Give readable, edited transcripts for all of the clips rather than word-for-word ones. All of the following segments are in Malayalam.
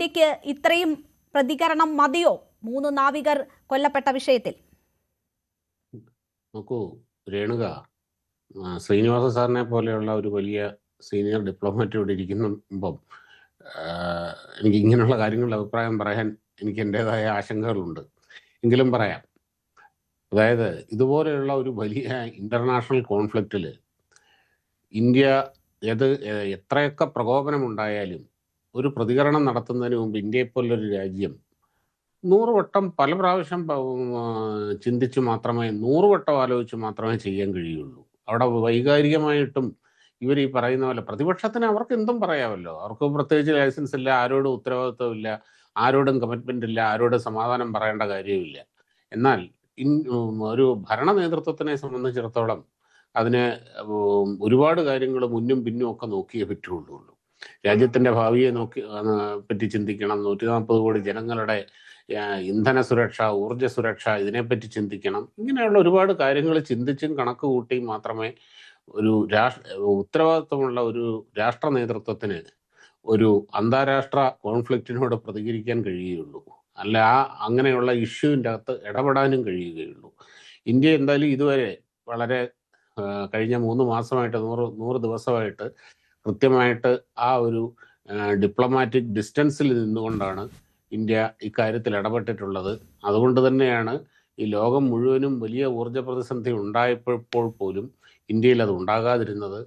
ഇന്ത്യക്ക് ഇത്രയും പ്രതികരണം മതിയോ 3 നാവികർ കൊല്ലപ്പെട്ട വിഷയത്തിൽ? നോക്കൂ രേണുക, ശ്രീനിവാസ സാറിനെ പോലെയുള്ള ഒരു വലിയ സീനിയർ ഡിപ്ലോമാറ്റ് ഇവിടെ ഇരിക്കുമ്പം എനിക്ക് ഇങ്ങനെയുള്ള കാര്യങ്ങളിൽ അഭിപ്രായം പറയാൻ എനിക്ക് എൻ്റെതായ ആശങ്കകളുണ്ട്. എങ്കിലും പറയാം. അതായത് ഇതുപോലെയുള്ള ഒരു വലിയ ഇന്റർനാഷണൽ കോൺഫ്ലിക്റ്റിൽ ഇന്ത്യ എത്രയൊക്കെ പ്രകോപനമുണ്ടായാലും ഒരു പ്രതികരണം നടത്തുന്നതിന് മുമ്പ് ഇന്ത്യയെപ്പോലൊരു രാജ്യം 100 വട്ടം പല പ്രാവശ്യം ചിന്തിച്ച് മാത്രമേ 100 വട്ടം ആലോചിച്ച് മാത്രമേ ചെയ്യാൻ കഴിയുള്ളൂ. അവിടെ വൈകാരികമായിട്ടും ഇവർ ഈ പറയുന്ന പോലെ പ്രതിപക്ഷത്തിന് അവർക്ക് എന്തും പറയാമല്ലോ. അവർക്ക് പ്രത്യേകിച്ച് ലൈസൻസ് ഇല്ല, ആരോടും ഉത്തരവാദിത്വമില്ല, ആരോടും കമ്മിറ്റ്മെന്റ് ഇല്ല, ആരോടും സമാധാനം പറയേണ്ട കാര്യമില്ല. എന്നാൽ ഒരു ഭരണ നേതൃത്വത്തിനെ സംബന്ധിച്ചിടത്തോളം അതിന് ഒരുപാട് കാര്യങ്ങൾ മുന്നും പിന്നും ഒക്കെ നോക്കിയേ പറ്റുള്ളൂ. രാജ്യത്തിന്റെ ഭാവിയെ പറ്റി ചിന്തിക്കണം. 140 കോടി ജനങ്ങളുടെ ഇന്ധന സുരക്ഷ, ഊർജ്ജ സുരക്ഷ, ഇതിനെപ്പറ്റി ചിന്തിക്കണം. ഇങ്ങനെയുള്ള ഒരുപാട് കാര്യങ്ങൾ ചിന്തിച്ചും കണക്ക് കൂട്ടിയും മാത്രമേ ഒരു ഉത്തരവാദിത്വമുള്ള ഒരു രാഷ്ട്ര നേതൃത്വത്തിന് ഒരു അന്താരാഷ്ട്ര കോൺഫ്ലിക്റ്റിനോട് പ്രതികരിക്കാൻ കഴിയുകയുള്ളൂ. അല്ല അങ്ങനെയുള്ള ഇഷ്യൂവിൻ്റെ അകത്ത് ഇടപെടാനും കഴിയുകയുള്ളൂ. ഇന്ത്യ എന്തായാലും ഇതുവരെ വളരെ കഴിഞ്ഞ 3 മാസമായിട്ട് 100 ദിവസമായിട്ട് കൃത്യമായിട്ട് ആ ഒരു ഡിപ്ലോമാറ്റിക് ഡിസ്റ്റൻസിൽ നിന്നുകൊണ്ടാണ് ഇന്ത്യ ഇക്കാര്യത്തിൽ ഇടപെട്ടിട്ടുള്ളത്. അതുകൊണ്ട് തന്നെയാണ് ഈ ലോകം മുഴുവനും വലിയ ഊർജ്ജ പ്രതിസന്ധി ഉണ്ടായപ്പോൾ പോലും ഇന്ത്യയിൽ അത് ഉണ്ടാകാതിരുന്നത്.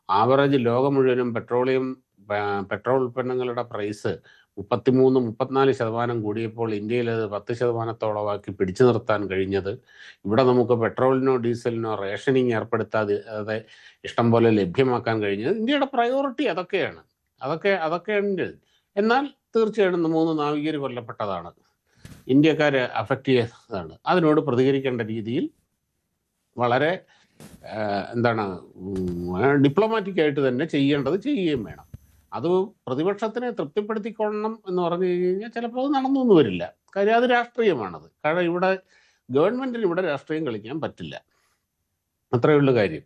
ആവറേജ് ലോകം മുഴുവനും പെട്രോൾ ഉൽപ്പന്നങ്ങളുടെ പ്രൈസ് 33-34% കൂടിയപ്പോൾ ഇന്ത്യയിൽ അത് 10%-ഓളമാക്കി പിടിച്ചു നിർത്താൻ കഴിഞ്ഞത്. ഇവിടെ നമുക്ക് പെട്രോളിനോ ഡീസലിനോ റേഷനിങ് ഏർപ്പെടുത്താതെ ഇഷ്ടം പോലെ ലഭ്യമാക്കാൻ കഴിഞ്ഞത് ഇന്ത്യയുടെ പ്രയോറിറ്റി അതൊക്കെയാണ്. അതൊക്കെ ഉണ്ട്. എന്നാൽ തീർച്ചയായിട്ടും 3 നാവികർ കൊല്ലപ്പെട്ടതാണ്, ഇന്ത്യക്കാരെ അഫക്റ്റ് ചെയ്തതാണ്. അതിനോട് പ്രതികരിക്കേണ്ട രീതിയിൽ വളരെ ഡിപ്ലോമാറ്റിക് ആയിട്ട് തന്നെ ചെയ്യേണ്ടത് ചെയ്യുകയും വേണം. അത് പ്രതിപക്ഷത്തിനെ തൃപ്തിപ്പെടുത്തിക്കൊള്ളണം എന്ന് പറഞ്ഞു കഴിഞ്ഞാൽ ചിലപ്പോൾ അത് നടന്നൊന്നും വരില്ല. കാര്യം അത് രാഷ്ട്രീയമാണത്. കാരണം ഇവിടെ ഗവൺമെന്റിന് ഇവിടെ രാഷ്ട്രീയം കളിക്കാൻ പറ്റില്ല. അത്രയേ ഉള്ളൂ കാര്യം.